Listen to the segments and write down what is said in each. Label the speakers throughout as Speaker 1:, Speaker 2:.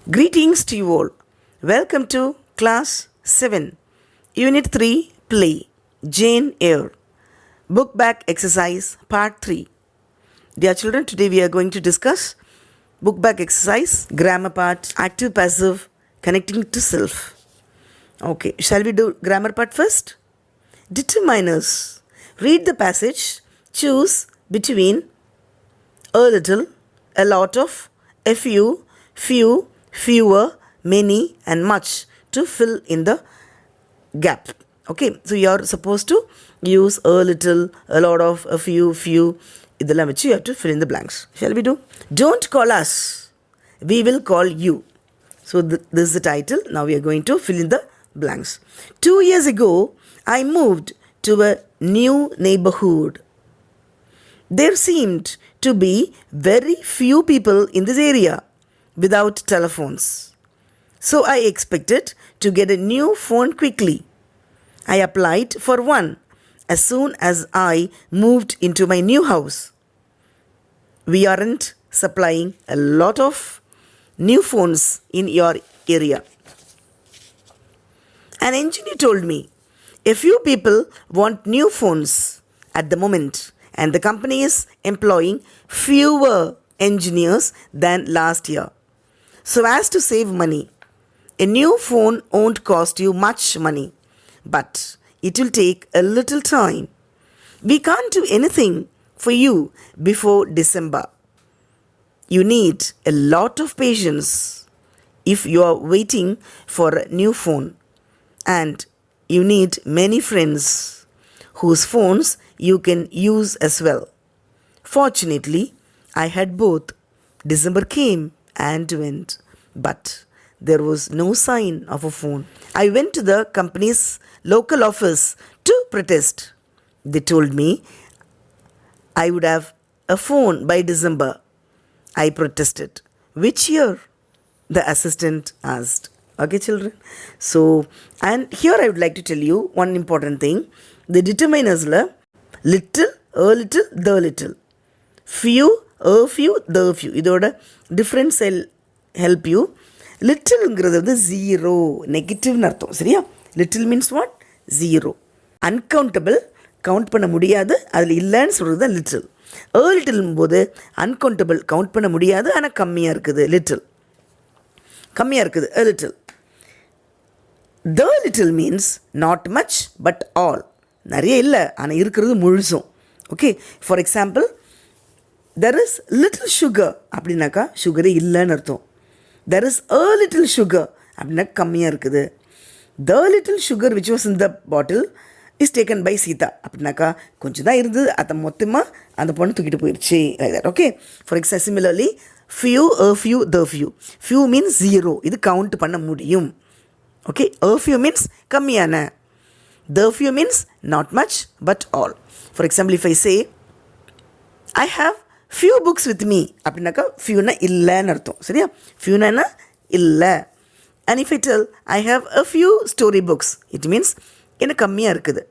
Speaker 1: Greetings to you all. Welcome to Class 7, Unit 3, Play, Jane Eyre. Book Back Exercise, Part 3. Dear children, today we are going to discuss Book Back Exercise, Grammar Part, Active Passive, Connecting to Self. Okay, shall we do Grammar Part first? Determiners. Read the passage, choose between a little, a lot of, a few, fewer, many, and much to fill in the gap. Okay, so you are supposed to use a little, a lot of, a few. இதெல்லாம் வச்சு you have to fill in the blanks. Shall we do? Don't call us. We will call you. So this is the title. Now we are going to fill in the blanks. 2 years ago, I moved to a new neighborhood. There seemed to be very few people in this area without telephones. So I expected to get a new phone quickly. I applied for one as soon as I moved into my new house. We aren't supplying a lot of new phones in your area. An engineer told me a few people want new phones at the moment, and the company is employing fewer engineers than last year. So as to save money, a new phone won't cost you much money, but it will take a little time. We can't do anything for you before December. You need a lot of patience if you are waiting for a new phone, and you need many friends whose phones you can use as well. Fortunately, I had both. December came and went, but there was no sign of a phone. I went to the company's local office to protest. They told me I would have a phone by December. I protested. Which year? The assistant asked. Okay, children. So, and here I would like to tell you one important thing. The determiners little, a little, the little. Few, a few, the few. இதோட difference will help you. லிட்டில்ங்கிறது வந்து zero நெகட்டிவ்னு அர்த்தம். சரியா? Little means what? Zero. Uncountable, count பண்ண முடியாது, அதில் இல்லைன்னு சொல்கிறது தான் லிட்டில். லிட்டில்னும் போது அன்கவுண்டபிள், கவுண்ட் பண்ண முடியாது, ஆனால் கம்மியாக இருக்குது. லிட்டில் கம்மியாக இருக்குது. Little. The little means not much but all. நிறைய இல்லை, ஆனால் இருக்கிறது முழுசும். Okay, for example, there is little sugar அப்படின்னாக்கா சுகரே இல்லைன்னு அர்த்தம். There is a little sugar அப்படின்னா கம்மியாக இருக்குது. The little sugar which was in the bottle is taken by Sita அப்படின்னாக்கா கொஞ்சம் தான் இருந்தது, அதை மொத்தமாக அந்த பொண்ணு தூக்கிட்டு போயிடுச்சு. Like that. Okay, for example similarly few, a few, the few. Few means zero, இது கவுண்ட் பண்ண முடியும். ஓகே, a few மீன்ஸ் கம்மியான. The few means not much but all. For example if I say I have few books with me அப்படின்னாக்கா ஃபியூனா இல்லைன்னு அர்த்தம். சரியா? ஃபியூனா இல்லை. And if I del I have a few story books, it means எனக்கு கம்மியாக இருக்குது,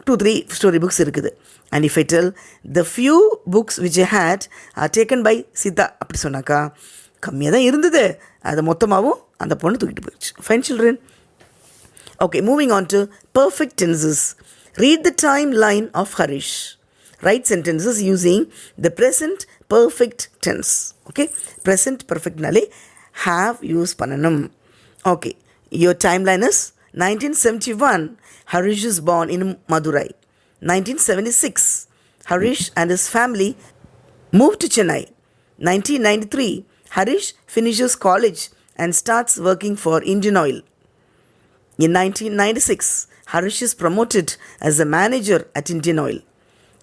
Speaker 1: 2-3 story books இருக்குது. And if I tell the few books which I had are taken by Sita அப்படி சொன்னாக்கா கம்மியாக தான் இருந்தது, அதை மொத்தமாகவும் அந்த பொண்ணு தூக்கிட்டு போயிடுச்சு. Fine children. Okay, moving on to perfect tenses. Read the timeline of Harish. Write sentences using the present perfect tense. Okay, present perfect nale have use pananum. Okay, your timeline is 1971 Harish is born in Madurai. 1976 Harish and his family moved to Chennai. 1993 Harish finishes college and starts working for Indian Oil. In 1996 Harish is promoted as a manager at Indian Oil.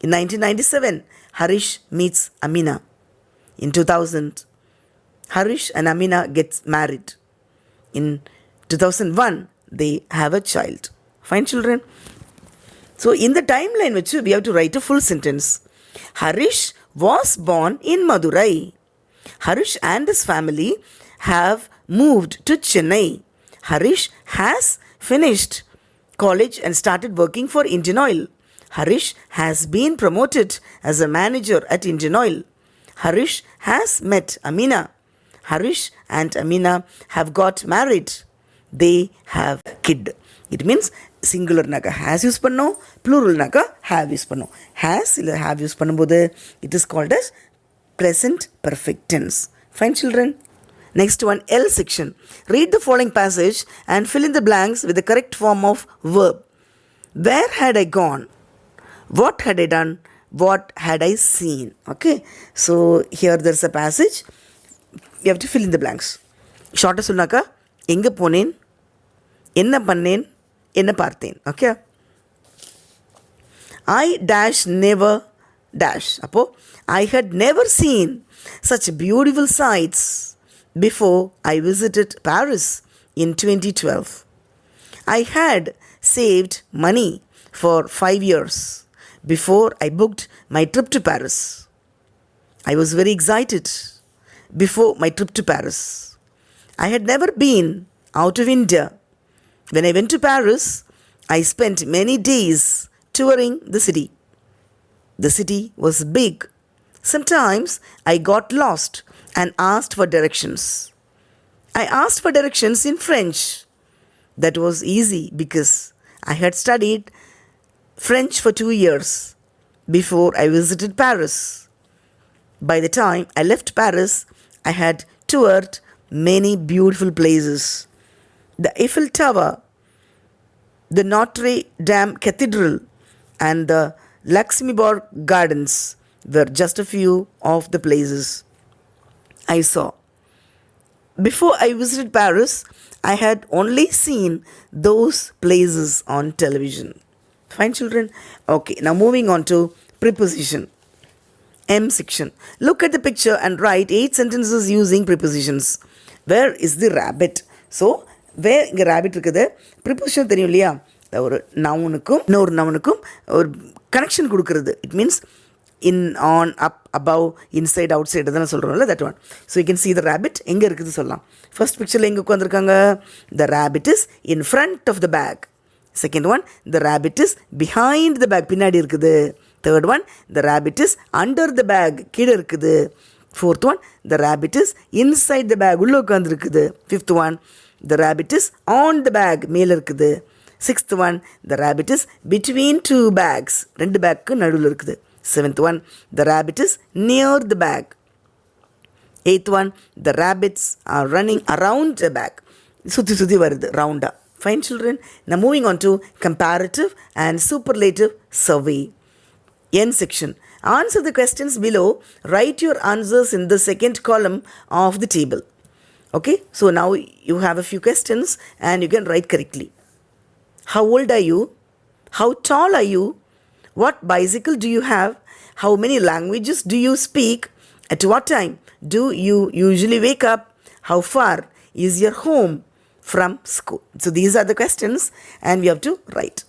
Speaker 1: In 1997, Harish meets Amina. In 2000, Harish and Amina get married. In 2001, they have a child. Fine, children? So, in the timeline, we have to write a full sentence. Harish was born in Madurai. Harish and his family have moved to Chennai. Harish has finished college and started working for Indian Oil. Harish has been promoted as a manager at Indian Oil. Harish has met Amina. Harish and Amina have got married. They have a kid. It means singular naka has use pannom, plural naka have use pannom. Has illa have use பண்ணும்போது it is called as present perfect tense. Fine, children? Next one, L section. Read the following passage and fill in the blanks with the correct form of verb. Where had I gone? What had I done? What had I seen? Okay, so here there's a passage. You have to fill in the blanks. Shorter சொன்னாக்கா எங்கே போனேன், என்ன பண்ணேன், என்ன பார்த்தேன். Okay, I dash never dash. அப்போ I had never seen such beautiful sights before I visited Paris in 2012. I had saved money for 5 years before I booked my trip to Paris. I was very excited before my trip to Paris. I had never been out of India. When I went to Paris, I spent many days touring the city. The city was big. Sometimes I got lost and asked for directions. I asked for directions in French. That was easy because I had studied French for 2 years before I visited Paris. By the time I left Paris, I had toured many beautiful places. The Eiffel Tower, the Notre Dame Cathedral, and the Luxembourg Gardens were just a few of the places I saw. Before I visited Paris, I had only seen those places on television. Fine, children? Okay, now moving on to preposition. M section. Look at the picture and write 8 sentences using prepositions. Where is the rabbit? So, where இங்கே rabbit இருக்குது, preposition தெரியும் இல்லையா, ஒரு நவுனுக்கும் இன்னொரு நவுனுக்கும் ஒரு connection கொடுக்குறது. It means in, on, up, above, inside, outside அதெல்லாம் சொல்கிறோம்ல, that one. So you can see the rabbit எங்கே இருக்குது சொல்லலாம். First pictureல எங்கே உட்காந்துருக்காங்க, the rabbit is in front of the bag. Second one, the rabbit is behind the bag, பின்னாடி இருக்குது. Third one, the rabbit is under the bag, கீழே இருக்குது. Fourth one, the rabbit is inside the bag, உள்ளே உட்காந்துருக்குது. Fifth one, the rabbit is on the bag, மேலே இருக்குது. Sixth one, the rabbit is between 2 bags, 2 bag நடுவில் இருக்குது. Seventh one, the rabbit is near the bag. Eighth one, the rabbits are running around the bag. சுற்றி சுற்றி வருது ரவுண்டாக. Fine, children? Now moving on to comparative and superlative survey. N section. Answer the questions below. Write your answers in the second column of the table. Okay, so now you have a few questions and you can write correctly. How old are you? How tall are you? What bicycle do you have? How many languages do you speak? At what time do you usually wake up? How far is your home from school? So these are the questions and we have to write.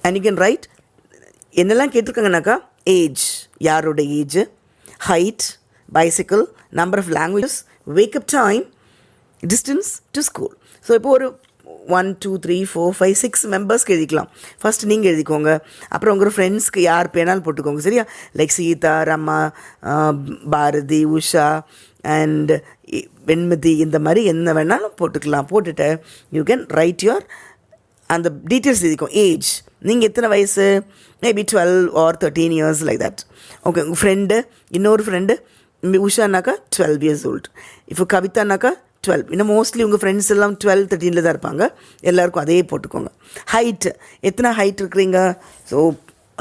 Speaker 1: And you can write என்னெல்லாம் கேட்டிருக்காங்கனாக்கா, age, யாரோட age, height, bicycle, number of languages, wake up time, distance to school. So இப்போ ஒரு 1 2 3 4 5 6 மெம்பர்ஸ்க்கு எழுதிக்கலாம். First நீங்கள் எழுதிக்கோங்க, அப்புறம் உங்கள் ஃப்ரெண்ட்ஸ்க்கு யார் பேனாலும் போட்டுக்கோங்க, சரியா? லைக் சீதா, ரமா, பாரதி, உஷா அண்ட் வெண்மதி, இந்த மாதிரி என்ன வேணாலும் போட்டுக்கலாம். போட்டுட்டு யூ கேன் ரைட் யுவர் அந்த டீட்டெயில்ஸ் எழுதிக்கும். ஏஜ், நீங்கள் எத்தனை வயசு, maybe 12 or 13 years like that. Okay, உங்கள் ஃப்ரெண்டு, இன்னொரு ஃப்ரெண்டு உஷானாக்கா 12 years old. இப்போ கவிதானாக்கா 12. இன்னும் மோஸ்ட்லி உங்கள் ஃப்ரெண்ட்ஸ் எல்லாம் 12 13 தான் இருப்பாங்க. எல்லாருக்கும் அதே போட்டுக்கோங்க. ஹைட், எத்தனை ஹைட் இருக்கிறீங்க, ஸோ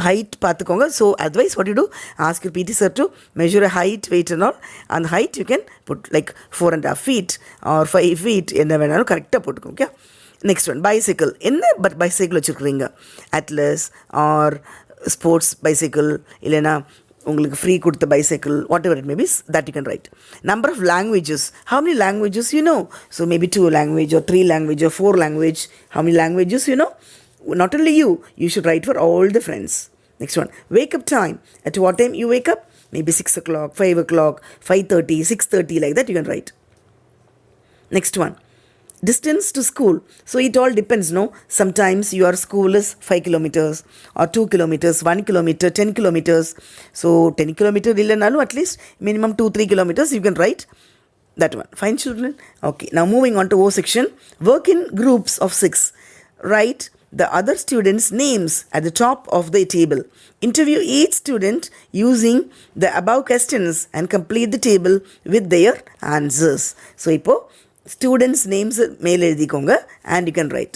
Speaker 1: ஹைட் பார்த்துக்கோங்க. So otherwise what you do, ask your PT sir to measure height, weight and all. அந்த height you can put like 4.5 feet or 5 feet, என்ன வேணாலும் கரெக்டாக போட்டுக்கோங்க. Okay, next one, bicycle. என்ன bicycle வச்சுருக்கிறீங்க, Atlas or sports bicycle, இல்லைனா உங்களுக்கு free கொடுத்த bicycle, whatever it may be, that you can ride. Number of languages, how many languages you know, so maybe 2 language or 3 language or 4 language, how many languages you know. Not only you should write for all the friends. Next one, wake up time, at what time you wake up, maybe 6 o'clock, 5 o'clock, 5:30, 6:30, like that you can write. Next one, distance to school. So it all depends, no? Sometimes your school is 5 kilometers or 2 kilometers, 1 kilometer, 10 kilometers. So 10 kilometer illanalu at least minimum 2-3 kilometers you can write that one. Fine, children. Okay, now moving on to O section. Work in groups of 6. Write the other students' names at the top of the table. Interview each student using the above questions and complete the table with their answers. So இப்போ students' names மேலே எழுதிக்கோங்க and you can write.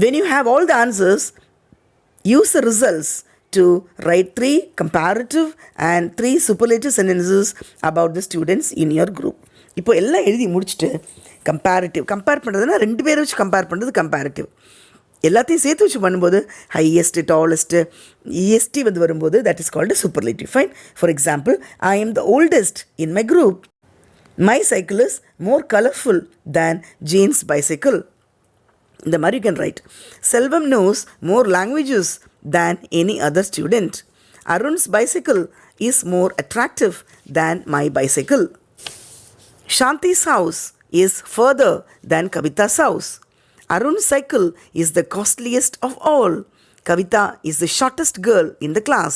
Speaker 1: When you have all the answers, use the results to write 3 comparative and 3 superlative sentences about the students in your group. இப்போ எல்லாம் எழுதி முடிச்சுட்டு compare பண்ணுறதுன்னா 2 பேரை வச்சு கம்பேர் பண்ணுறது கம்பேரிட்டிவ். எல்லாத்தையும் சேர்த்து வச்சு பண்ணும்போது ஹையஸ்ட்டு டாலஸ்ட்டு EST வரும்போது that is called superlative. Fine. For example, I am the oldest in my group. My cycle is more colourful than jeans bicycle. இந்த மாதிரி you can right. Selvam knows more languages than any other student. Arun's bicycle is more attractive than my bicycle. Shanti's house is further than Kavita's house. Arun's cycle is the costliest of all. Kavita is the shortest girl in the class.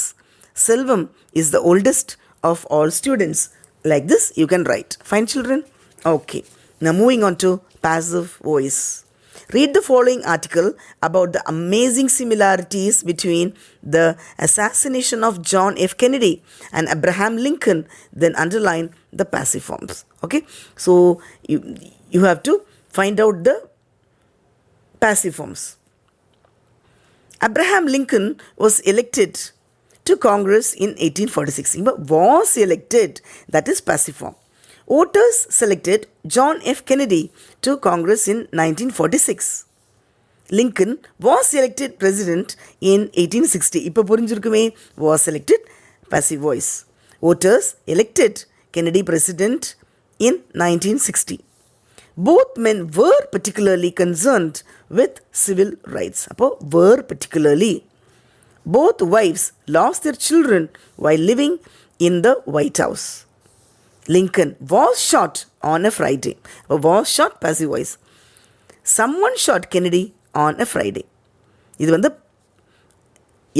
Speaker 1: Selvam is the oldest of all students. Like this you can write. Fine, children? Okay. Now moving on to passive voice. Read the following article about the amazing similarities between the assassination of John F. Kennedy and Abraham Lincoln. Then underline the passive forms. Okay? So you have to find out the passive forms. Abraham Lincoln was elected to Congress in 1846. But was elected, that is passive form. Voters selected John F. Kennedy to Congress in 1946. Lincoln was elected president in 1860. இப்போ புரிஞ்சிருக்குமே, was elected, passive voice. Voters elected Kennedy president in 1960. Both men were particularly concerned with civil rights. அப்போ were particularly. Both wives lost their children while living in the White House. Lincoln was shot on a Friday. Was shot, passive voice. Someone shot Kennedy on a Friday. இது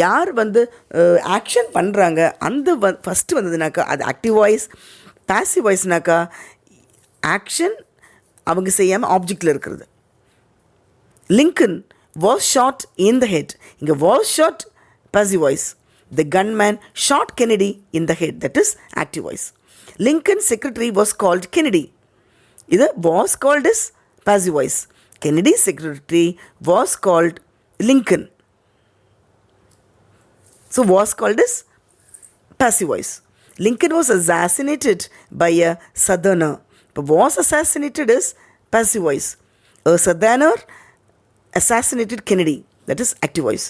Speaker 1: யார் action பண்ணுறாங்க அந்த first வந்ததுனாக்கா அது active voice. Passive வாய்ஸ்னாக்கா action அவங்க செய்யாமல் ஆப்ஜெக்டில் இருக்கிறது. Lincoln was shot in the head. இங்கே was shot passive voice. The gunman shot Kennedy in the head. That is active voice. Lincoln's secretary was called Kennedy. Either was called as passive voice. Kennedy's secretary was called Lincoln. So was called as passive voice. Lincoln was assassinated by a southerner. But was assassinated as passive voice. A southerner assassinated Kennedy. That is active voice.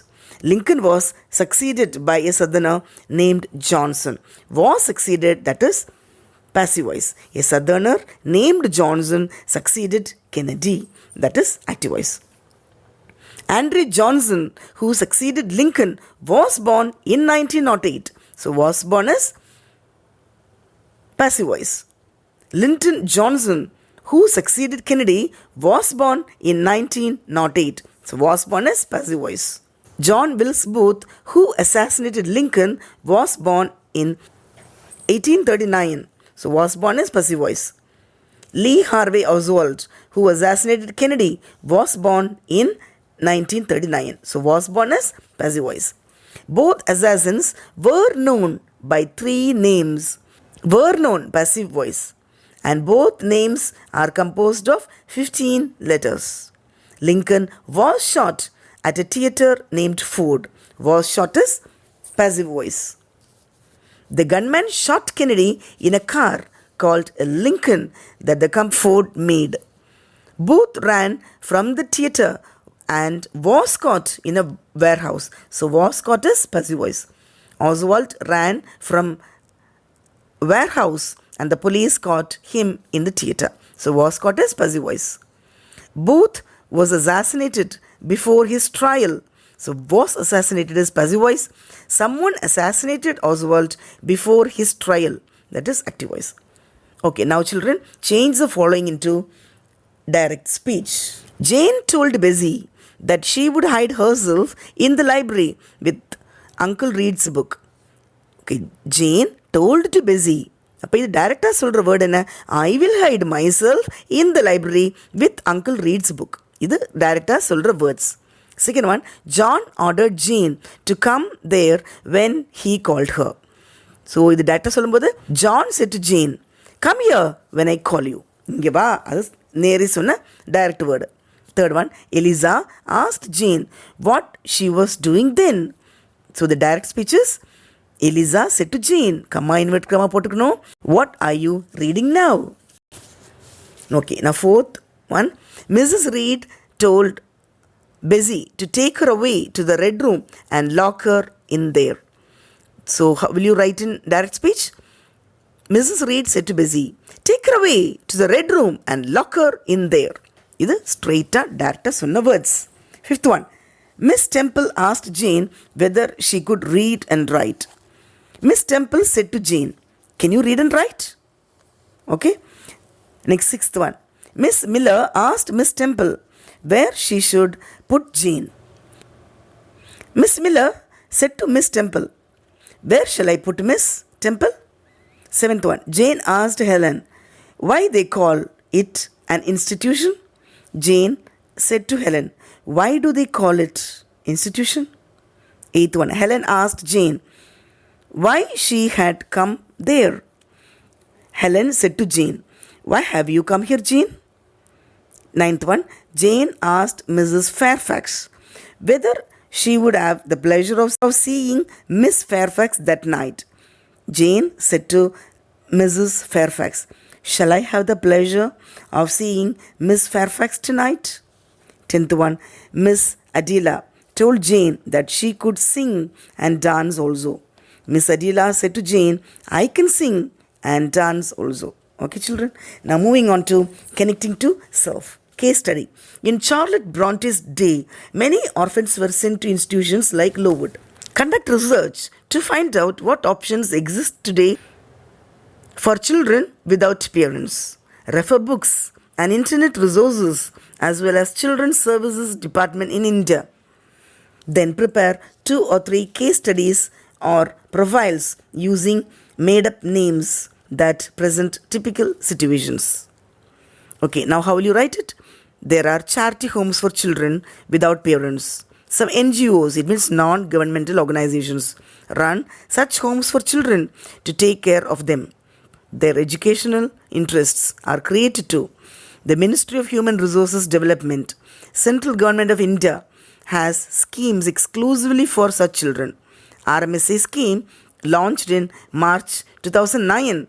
Speaker 1: Lincoln was succeeded by a southerner named Johnson. Was succeeded, that is passive voice. A southerner named Johnson succeeded Kennedy. That is active voice. Andrew Johnson, who succeeded Lincoln, was born in 1908. So was born as passive voice. Lyndon Johnson, who succeeded Kennedy, was born in 1908. So was born as passive voice. John Wilkes Booth, who assassinated Lincoln, was born in 1839. So was born as passive voice. Lee Harvey Oswald, who assassinated Kennedy, was born in 1939. So was born as passive voice. Both assassins were known by 3 names. Were known, passive voice. And both names are composed of 15 letters. Lincoln was shot at a theater named Ford. Was shot as passive voice. The gunman shot Kennedy in a car called a Lincoln that the company Ford made. Booth ran from the theater and was caught in a warehouse. So was caught as passive voice. Oswald ran from warehouse and the police caught him in the theater. So was caught as passive voice. Booth was assassinated before his trial. So was assassinated as passive voice. Someone assassinated Oswald before his trial. That is active voice. Okay, now children, change the following into Direct speech. Jane told Bessie that she would hide herself in the library with Uncle Reed's book. Okay, Jane told to Bessie. அப்போ இது டைரக்டாக சொல்கிற word என்ன? I will hide myself in the library with uncle reads book. இது டைரக்டாக சொல்கிற words. Second one, John ordered Jean to come there when he called her. So இது டைரக்டாக சொல்லும்போது John said to Jean come here when I call you. இங்கே வா, அது நேரே சொன்ன direct word. Third one, Eliza asked Jean what she was doing then. So the direct speeches Eliza said to Jane, Kamma invert comma potukno, what are you reading now? Okay, now fourth one, Mrs. Reed told Bessie to take her away to the red room and lock her in there. So how will you write in direct speech? Mrs. Reed said to Bessie, take her away to the red room and lock her in there. This straight direct sunna words. Fifth one, Miss Temple asked Jane whether she could read and write. Miss Temple said to Jane, can you read and write? Okay. Next, sixth one. Miss Miller asked Miss Temple where she should put Jane. Miss Miller said to Miss Temple, where shall I put Miss Temple? Seventh one. Jane asked Helen why they call it an institution. Jane said to Helen, why do they call it institution? Eighth one. Helen asked Jane why she had come there. Helen said to Jane, why have you come here, Jane? Ninth one, Jane asked Mrs. Fairfax whether she would have the pleasure of seeing Miss Fairfax that night. Jane said to Mrs. Fairfax, shall I have the pleasure of seeing Miss Fairfax tonight? Tenth one, Miss Adela told Jane that she could sing and dance also. Miss Adela said to Jane, I can sing and dance also. Okay, children. Now moving on to connecting to self. Case study. In Charlotte Bronte's day, many orphans were sent to institutions like Lowood. Conduct research to find out what options exist today for children without parents. Refer books and internet resources as well as Children's Services Department in India. Then prepare 2 or 3 case studies or profiles using made-up names that present typical situations. Okay, now how will you write it? There are charity homes for children without parents. Some NGOs, it means non-governmental organizations, run such homes for children to take care of them. Their educational interests are created too. The Ministry of Human Resources Development, Central Government of India, has schemes exclusively for such children. RMSA scheme launched in March 2009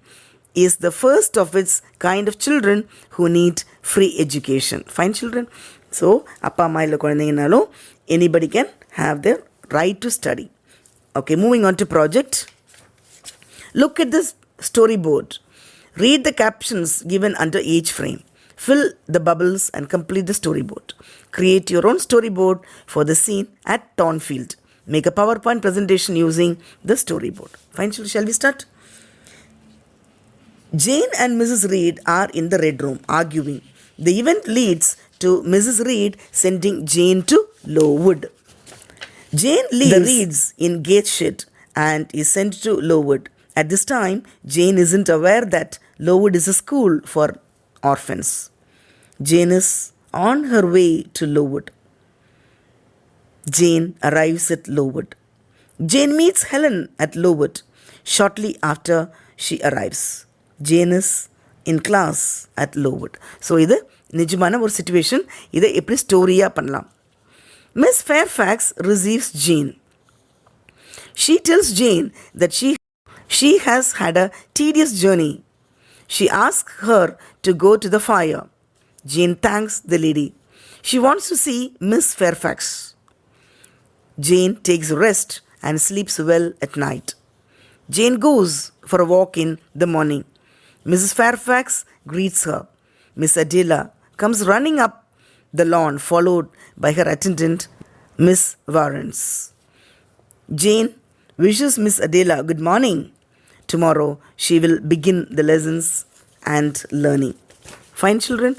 Speaker 1: is the first of its kind of children who need free education. Fine, children. So, appa amma illa kulandingalalo anybody can have their right to study. Okay, moving on to project. Look at this storyboard. Read the captions given under each frame. Fill the bubbles and complete the storyboard. Create your own storyboard for the scene at Tonfield. Make a PowerPoint presentation using the storyboard. Fine, shall we start? Jane and Mrs. Reed are in the red room arguing. The event leads to Mrs. Reed sending Jane to Lowood. Jane leaves the Reeds in Gateshead and is sent to Lowood. At this time, Jane isn't aware that Lowood is a school for orphans. Jane is on her way to Lowood. Jane arrives at Lowood. Jane meets Helen at Lowood shortly after she arrives. Jane is in class at Lowood. So, இது நிஜமான ஒரு situation. இதை எப்படி ஸ்டோரியாக பண்ணலாம். Miss Fairfax receives Jane. She tells Jane that she has had a tedious journey. She asks her to go to the fire. Jane thanks the lady. She wants to see Miss Fairfax. Jane takes rest and sleeps well at night. Jane goes for a walk in the morning. Mrs. Fairfax greets her. Miss Adela comes running up the lawn, followed by her attendant, Miss Warrens. Jane wishes Miss Adela good morning. Tomorrow she will begin the lessons and learning. Fine, children.